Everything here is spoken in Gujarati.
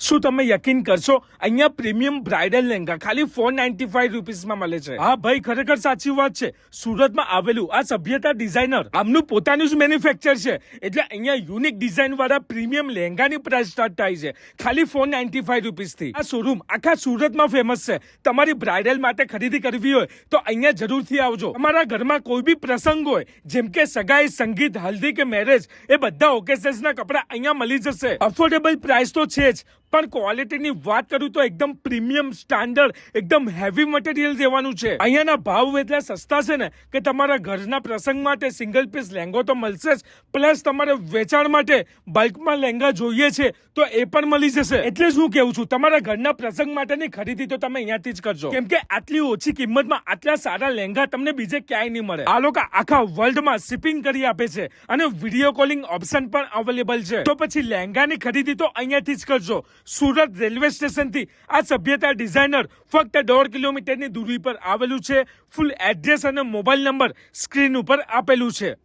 શું તમે યકીન કરશો અહીંયા પ્રીમિયમ બ્રાઇડલ લહેંગા ખાલી 495 રૂપીસમાં મળે છે। હા ભાઈ, ખરેખર સાચી વાત છે। સુરતમાં આવેલું આ સભ્યતા ડિઝાઇનર આમનું પોતાનું જ મેન્યુફેક્ચર છે, એટલે અહીંયા યુનિક ડિઝાઇન વાળા પ્રીમિયમ લહેંગાની પ્રાઇસ સ્ટાર્ટ થાય છે ખાલી 495 રૂપીસથી। આ શોરૂમ આખા સુરતમાં ફેમસ છે। તમારી બ્રાઇડલ માટે ખરીદી કરવી હોય તો અહીંયા જરૂરથી આવજો। તમારા ઘરમાં કોઈ બી પ્રસંગ હોય, જેમ કે સગાઈ, સંગીત, હલ્દી કે મેરેજ, એ બધા ઓકેશન્સના કપડા અહીંયા મળી જશે। અફોર્ડેબલ પ્રાઇસ તો છે જ, પણ ક્વોલિટીની વાત કરું તો એકદમ પ્રીમિયમ સ્ટાન્ડર્ડ, એકદમ હેવી મટીરિયલ દેવાનું છે। અહીંયાના ભાવ એટલા સસ્તા છે ને કે તમારા ઘરના પ્રસંગ માટે સિંગલ પીસ લહેંગો તો મળશે જ, પ્લસ તમારે વેચાણ માટે બલ્કમાં લહેંગા જોઈએ છે તો એ પણ મળી જશે। એટલે જ હું કહું છું, તમારા ઘરના પ્રસંગ માટેની ખરીદી તો તમે અહીંયાથી જ કરજો, કેમ કે આટલી ઓછી કિંમતમાં આટલા સારા લહેંગા તમને બીજે ક્યાંય નહીં મળે। આ લોકો આખા વર્લ્ડમાં શિપિંગ કરી આપે છે અને વિડીયો કોલિંગ ઓપ્શન પણ અવેલેબલ છે। તો પછી લહેંગાની ખરીદી તો અહીંયાથી જ કરજો। સુરત રેલવે સ્ટેશનથી આ સભ્યતા ડિઝાઇનર ફક્ત 1.5 કિલોમીટરની દૂરી પર આવેલું છે। ફૂલ એડ્રેસ અને મોબાઈલ નંબર સ્ક્રીન ઉપર આપેલું છે।